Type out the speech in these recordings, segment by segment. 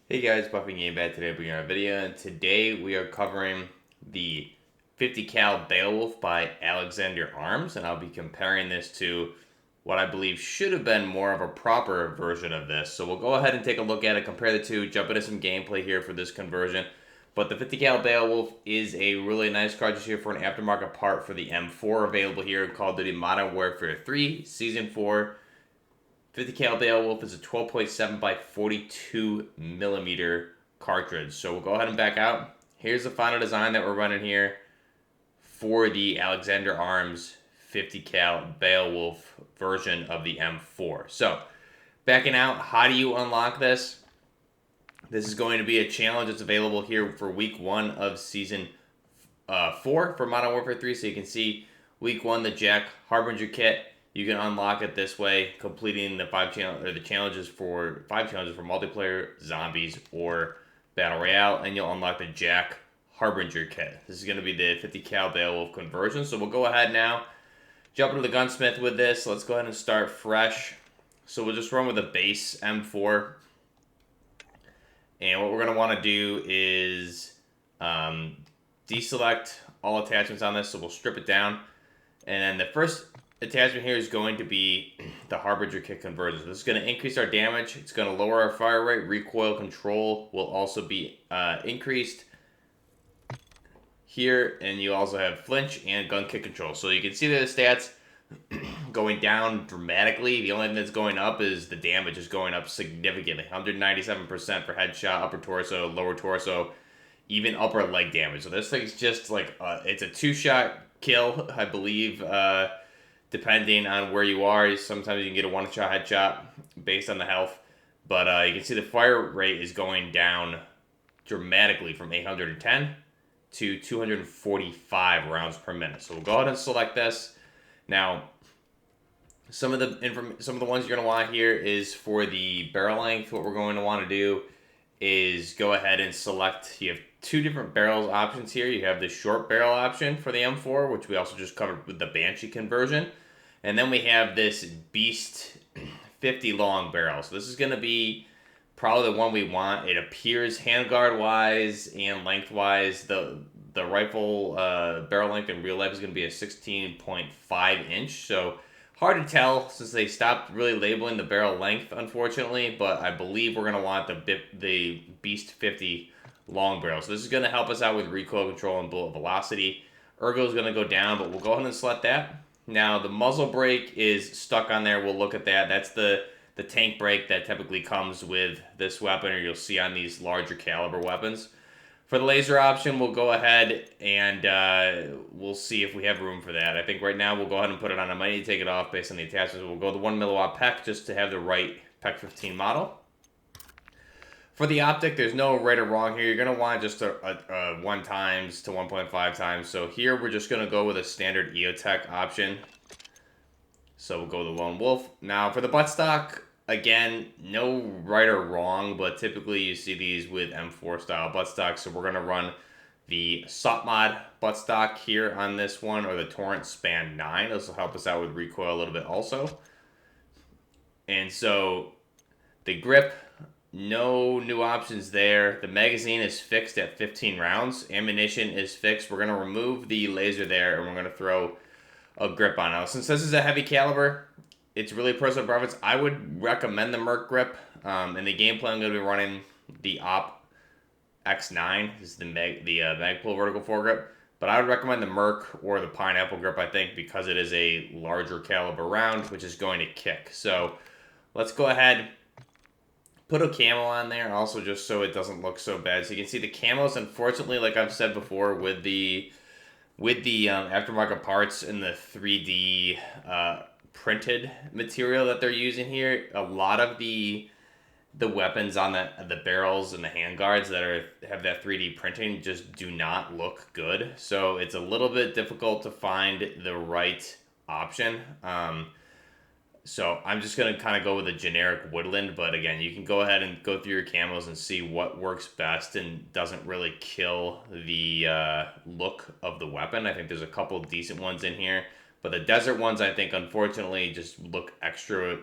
Hey guys, Buffing Game back today bringing our video, and today we are covering the 50 cal Beowulf by Alexander Arms, and I'll be comparing this to what I believe should have been more of a proper version of this. So we'll go ahead and take a look at it, compare the two, jump into some gameplay here for this conversion. But the 50 cal Beowulf is a really nice cartridge here for an aftermarket part for the M4, available here in Call of Duty Modern Warfare 3 Season 4. 50 cal Beowulf is a 12.7 by 42 millimeter cartridge. So we'll go ahead and back out. Here's the final design that we're running here for the Alexander Arms 50 cal Beowulf version of the M4. So backing out, how do you unlock this? This is going to be a challenge that's available here for week 1 of season 4 for Modern Warfare 3. So you can see week 1, the JAK Harbinger kit. You can unlock it this way, completing the five challenges for multiplayer, zombies, or battle royale, and you'll unlock the JAK Harbinger kit. This is going to be the 50 cal Beowulf conversion. So we'll go ahead now, jump into the gunsmith with this. Let's go ahead and start fresh. So we'll just run with a base M4, and what we're going to want to do is deselect all attachments on this. So we'll strip it down, and then the first attachment here is going to be the Harbinger kit conversion. So this is going to increase our damage. It's going to lower our fire rate. Recoil control will also be increased here, and you also have flinch and gun kick control. So you can see that the stats going down dramatically. The only thing that's going up is the damage is going up significantly. 197% for headshot, upper torso, lower torso, even upper leg damage. So this thing's just like it's a 2-shot kill, I believe. Depending on where you are, sometimes you can get a 1-shot headshot based on the health. But you can see the fire rate is going down dramatically from 810 to 245 rounds per minute. So we'll go ahead and select this. Now, some of the ones you're going to want here is for the barrel length. What we're going to want to do is go ahead and select. You have two different barrels options here. You have the short barrel option for the M4, which we also just covered with the Banshee conversion. And then we have this Beast 50 long barrel. So this is going to be probably the one we want. It appears handguard wise and lengthwise, the rifle barrel length in real life is going to be a 16.5 inch. So hard to tell since they stopped really labeling the barrel length, unfortunately. But I believe we're going to want the Beast 50 long barrel. So this is going to help us out with recoil control and bullet velocity. Ergo is going to go down, but we'll go ahead and select that. Now the muzzle brake is stuck on there. We'll look at that. That's the tank brake that typically comes with this weapon, or you'll see on these larger caliber weapons. For the laser option, we'll go ahead and we'll see if we have room for that. I think right now we'll go ahead and put it on. I might need to take it off based on the attachments. We'll go the 1 milliwatt PEC just to have the right PEC 15 model. For the optic, there's no right or wrong here. You're going to want just a 1 times to 1.5 times. So here we're just going to go with a standard EOTech option. So we'll go with the Lone Wolf. Now for the buttstock, again, no right or wrong, but typically you see these with M4 style buttstocks. So we're going to run the SOTMOD buttstock here on this one, or the Torrent Span 9. This will help us out with recoil a little bit also. And so the grip, no new options there. The magazine is fixed at 15 rounds. Ammunition is fixed. We're going to remove the laser there, and we're going to throw a grip on it. Since this is a heavy caliber, it's really personal preference. I would recommend the Merc grip. In the gameplay, I'm going to be running the Op X9. This is the Magpul vertical foregrip. But I would recommend the Merc or the Pineapple grip, I think, because it is a larger caliber round, which is going to kick. So let's go ahead, put a camo on there, also just so it doesn't look so bad. So you can see the camos, unfortunately, like I've said before, with the aftermarket parts and the 3D printed material that they're using here, a lot of the weapons on the barrels and the handguards that have that 3D printing just do not look good. So it's a little bit difficult to find the right option. So I'm just going to kind of go with a generic woodland, but again, you can go ahead and go through your camos and see what works best and doesn't really kill the look of the weapon. I think there's a couple decent ones in here, but the desert ones, I think, unfortunately, just look extra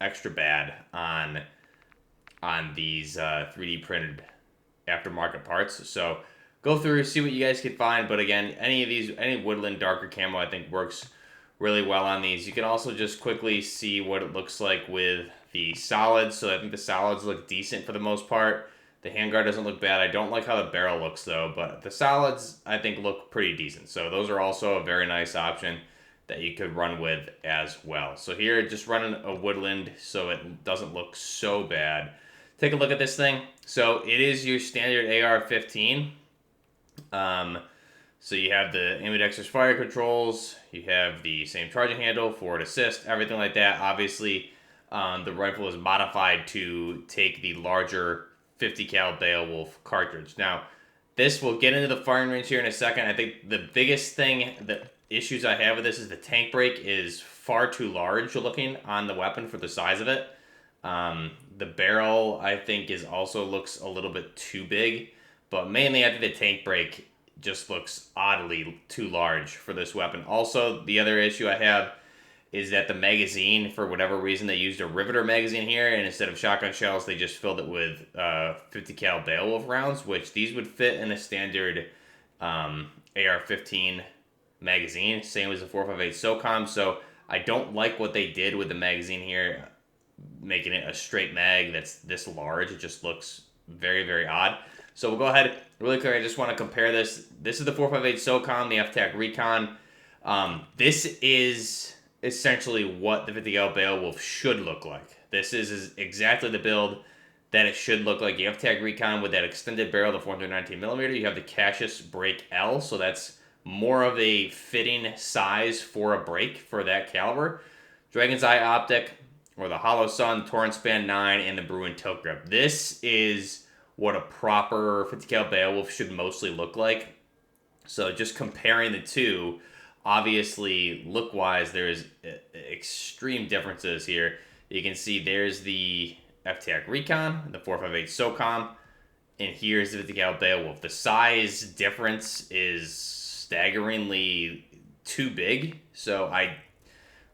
bad on on these 3D printed aftermarket parts. So go through, see what you guys can find. But again, any woodland darker camo I think works really well on these. You can also just quickly see what it looks like with the solids. So I think the solids look decent for the most part. The handguard doesn't look bad. I don't like how the barrel looks though, but the solids I think look pretty decent. So those are also a very nice option that you could run with as well. So here, just running a woodland so it doesn't look so bad. Take a look at this thing. So it is your standard AR-15. So you have the ambidextrous fire controls, you have the same charging handle, forward assist, everything like that. Obviously, the rifle is modified to take the larger 50 cal BEOWULF cartridge. Now, this will get into the firing range here in a second. I think the biggest thing, the issues I have with this is the tank brake is far too large looking on the weapon for the size of it. The barrel, I think, also looks a little bit too big, but mainly I think the tank brake just looks oddly too large for this weapon. Also, the other issue I have is that the magazine, for whatever reason, they used a riveter magazine here, and instead of shotgun shells, they just filled it with 50 cal BEOWULF rounds, which these would fit in a standard AR-15 magazine, same as the 4.58 SOCOM. So I don't like what they did with the magazine here, making it a straight mag that's this large. It just looks very, very odd. So we'll go ahead, really quick, I just want to compare this. This is the 4.58 SOCOM, the FTAC Recon. This is essentially what the 50 cal BEOWULF should look like. This is exactly the build that it should look like. You have FTAC Recon with that extended barrel, the 419mm. You have the Cassius Brake L, so that's more of a fitting size for a brake for that caliber. Dragon's Eye Optic, or the Hollow Sun, Torrent Span 9, and the Bruin Tilt Grip. This is what a proper 50 cal BEOWULF should mostly look like. So just comparing the two, obviously look-wise, there's extreme differences here. You can see there's the FTAC Recon, the 4.58 SOCOM, and here's the 50 cal BEOWULF. The size difference is staggeringly too big, so I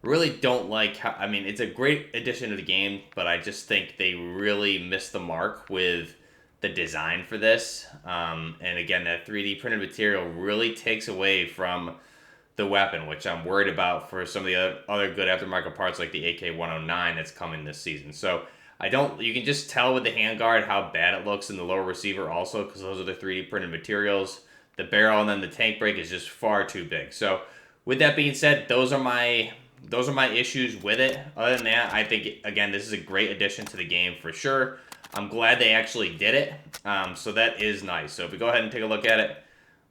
really don't like how, I mean, it's a great addition to the game, but I just think they really missed the mark with the design for this. And again, that 3D printed material really takes away from the weapon, which I'm worried about for some of the other good aftermarket parts like the AK-109 that's coming this season. So you can just tell with the handguard how bad it looks in the lower receiver also, because those are the 3D printed materials. The barrel and then the tank brake is just far too big. So with that being said, those are my issues with it. Other than that, I think, again, this is a great addition to the game for sure. I'm glad they actually did it, so that is nice. So if we go ahead and take a look at it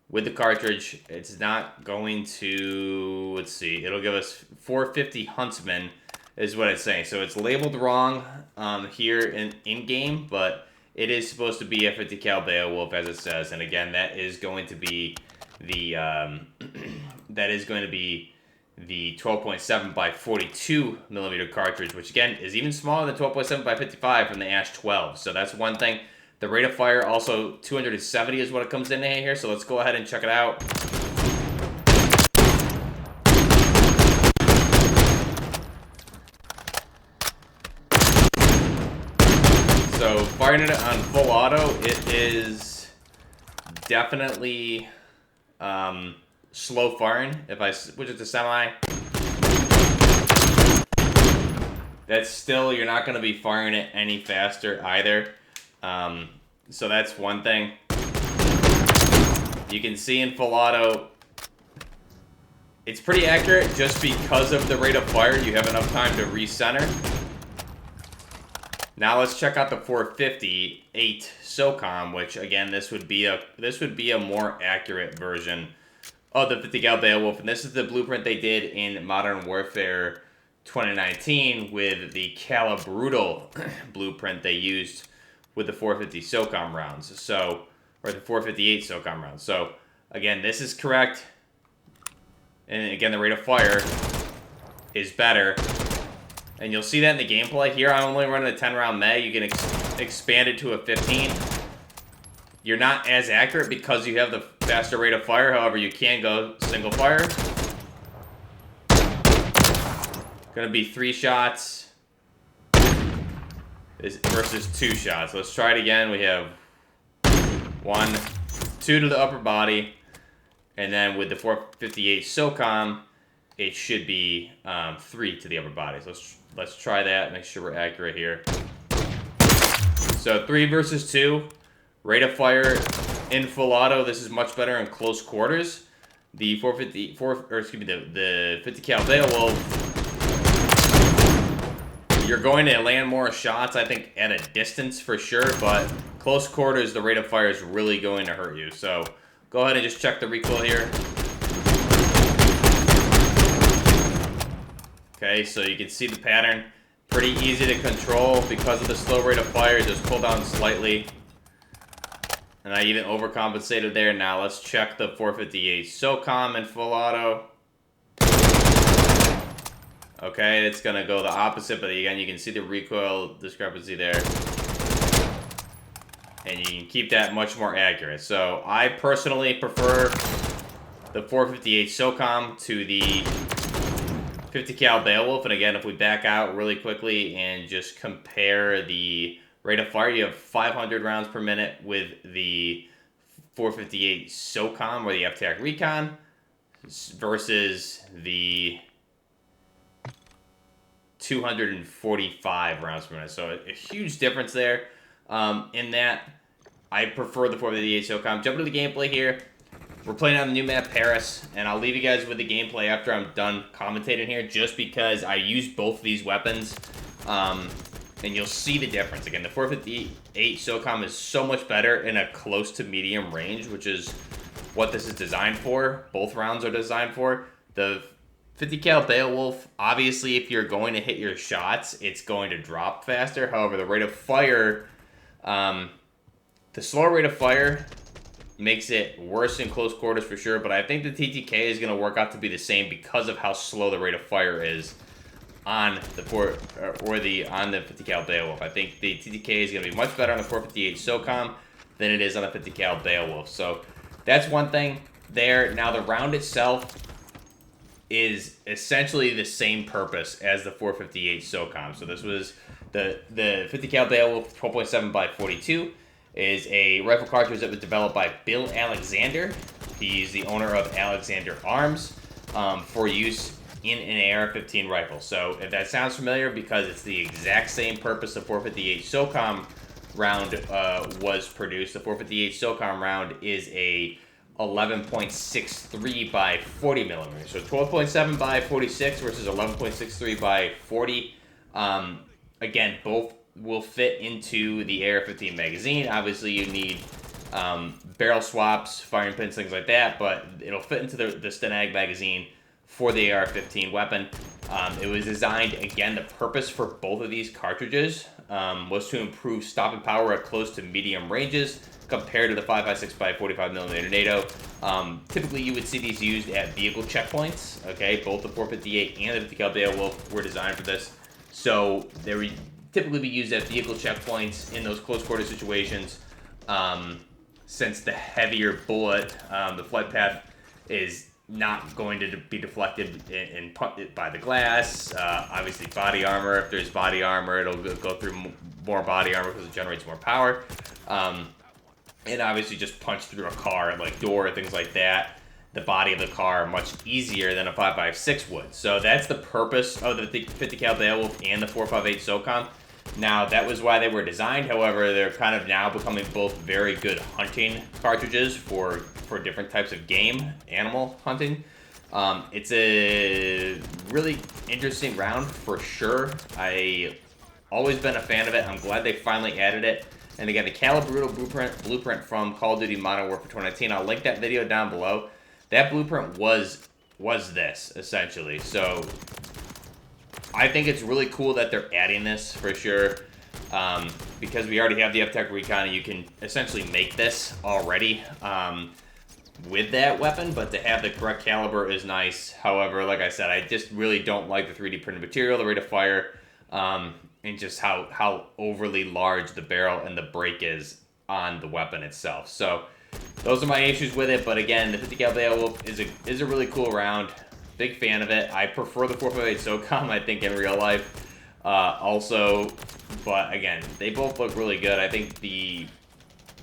with the cartridge, it's not going to, let's see, it'll give us 450 Huntsman is what it's saying. So it's labeled wrong here in-game, but it is supposed to be a 50 cal BEOWULF as it says. And again, that is going to be the, the 12.7 by 42 millimeter cartridge, which again is even smaller than 12.7 by 55 from the Ash 12. So that's one thing. The rate of fire also 270 is what it comes in here. So let's go ahead and check it out. So firing it on full auto, it is definitely slow firing. If I switch it to semi, that's still, you're not going to be firing it any faster either. So that's one thing. You can see in full auto, it's pretty accurate just because of the rate of fire. You have enough time to recenter. Now let's check out the 458 SOCOM, which again, this would be a more accurate version of the 50 cal BEOWULF, and this is the blueprint they did in Modern Warfare 2019 with the Calibrutal blueprint they used with the 450 SOCOM rounds, so, or the 458 SOCOM rounds. So again, this is correct, and again, the rate of fire is better, and you'll see that in the gameplay. Here I'm only running a 10 round mag. You can expand it to a 15. You're not as accurate because you have the faster rate of fire. However, you can go single fire. Gonna be 3 shots. versus 2 shots. Let's try it again. We have 1, 2 to the upper body, and then with the 458 SOCOM, it should be 3 to the upper body. So let's try that. Make sure we're accurate here. So 3 versus 2, rate of fire in full auto. This is much better in close quarters. The the 50 cal Beowulf, you're going to land more shots, I think, at a distance for sure, but close quarters, the rate of fire is really going to hurt you. So go ahead and just check the recoil here. Okay, so you can see the pattern. Pretty easy to control because of the slow rate of fire. Just pull down slightly. And I even overcompensated there. Now let's check the 458 SOCOM in full auto. Okay, it's going to go the opposite, but again, you can see the recoil discrepancy there. And you can keep that much more accurate. So I personally prefer the 458 SOCOM to the 50 cal Beowulf. And again, if we back out really quickly and just compare the rate of fire, you have 500 rounds per minute with the 458 SOCOM or the FTAC Recon versus the 245 rounds per minute. So a huge difference there. In that, I prefer the 458 SOCOM. Jump into the gameplay here. We're playing on the new map, Paris, and I'll leave you guys with the gameplay after I'm done commentating here, just because I use both of these weapons, and you'll see the difference. Again, the 458 SOCOM is so much better in a close to medium range, which is what this is designed for. Both rounds are designed for. The 50 cal Beowulf, obviously, if you're going to hit your shots, it's going to drop faster. However, the rate of fire, the slower rate of fire makes it worse in close quarters for sure, but I think the TTK is going to work out to be the same because of how slow the rate of fire is on the 50 cal Beowulf. I think the TTK is going to be much better on the 458 SOCOM than it is on the 50 cal Beowulf. So that's one thing there. Now the round itself is essentially the same purpose as the 458 SOCOM. So this was the 50 cal Beowulf 12.7 by 42 is a rifle cartridge that was developed by Bill Alexander. He's the owner of Alexander Arms for use in an AR-15 rifle. So if that sounds familiar, because it's the exact same purpose the 458 SOCOM round was produced. The 458 SOCOM round is a 11.63 by 40 millimeters. So 12.7 by 46 versus 11.63 by 40. Again, both will fit into the AR-15 magazine. Obviously, you need barrel swaps, firing pins, things like that, but it'll fit into the Stenag magazine for the AR-15 weapon. It was designed, again, the purpose for both of these cartridges was to improve stopping power at close to medium ranges compared to the 5.56 by 45 millimeter NATO. Typically, you would see these used at vehicle checkpoints. Okay, both the 458 and the 50 cal Beowulf were designed for this. So they were typically be used at vehicle checkpoints in those close quarter situations. Since the heavier bullet, the flight path is not going to be deflected by the glass. Obviously, body armor. If there's body armor, it'll go through more body armor because it generates more power. And obviously, just punch through a car, like door, things like that. The body of the car much easier than a 5.56 would. So that's the purpose of the 50 cal Beowulf and the 4.58 SOCOM. Now, that was why they were designed. However, they're kind of now becoming both very good hunting cartridges for different types of game, animal hunting. It's a really interesting round for sure. I always been a fan of it. I'm glad they finally added it. And again, the Calibruto blueprint from Call of Duty Modern Warfare 2019. I'll link that video down below. That blueprint was this, essentially. So I think it's really cool that they're adding this for sure, because we already have the FTAC Recon, and you can essentially make this already with that weapon, but to have the correct caliber is nice. However, like I said, I just really don't like the 3D printed material, the rate of fire, and just how overly large the barrel and the break is on the weapon itself. So those are my issues with it, but again, the 50 cal Beowulf is a really cool round. Big fan of it. I prefer the 4.58 SOCOM, I think, in real life. Also, but again, they both look really good. I think the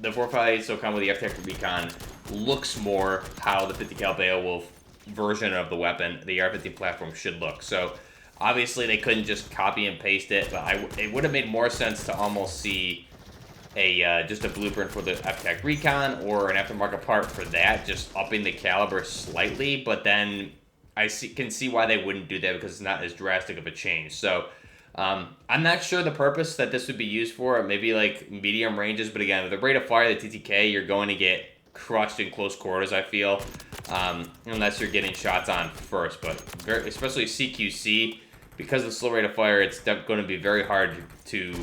458 SOCOM with the FTAC Recon looks more how the 50 cal Beowulf version of the weapon, the AR-15 platform, should look. So obviously they couldn't just copy and paste it, but it would have made more sense to almost see just a blueprint for the FTAC Recon or an aftermarket part for that, just upping the caliber slightly. But then I can see why they wouldn't do that, because it's not as drastic of a change. So I'm not sure the purpose that this would be used for. Maybe like medium ranges, but again, with the rate of fire of the TTK, you're going to get crushed in close quarters, I feel, unless you're getting shots on first. But especially CQC, because of the slow rate of fire, it's going to be very hard to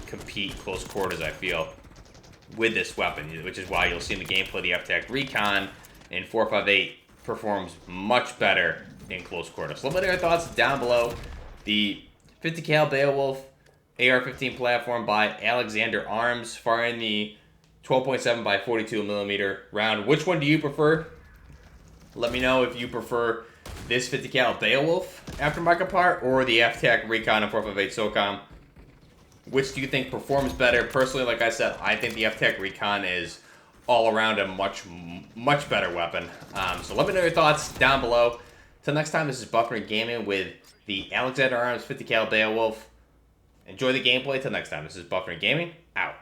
compete close quarters, I feel, with this weapon, which is why you'll see in the gameplay the FTAC Recon in 458 performs much better in close quarters. So let me know your thoughts down below. The 50 cal Beowulf AR-15 platform by Alexander Arms, firing the 12.7 by 42 millimeter round. Which one do you prefer? Let me know if you prefer this 50 cal Beowulf aftermarket part or the FTAC Recon and 458 SOCOM. Which do you think performs better? Personally, like I said, I think the FTAC Recon is all around a much better weapon. So let me know your thoughts down below. Till next time, this is Buffering Gaming with the Alexander Arms 50 cal Beowulf. Enjoy the gameplay. Till next time, this is Buffering Gaming, out.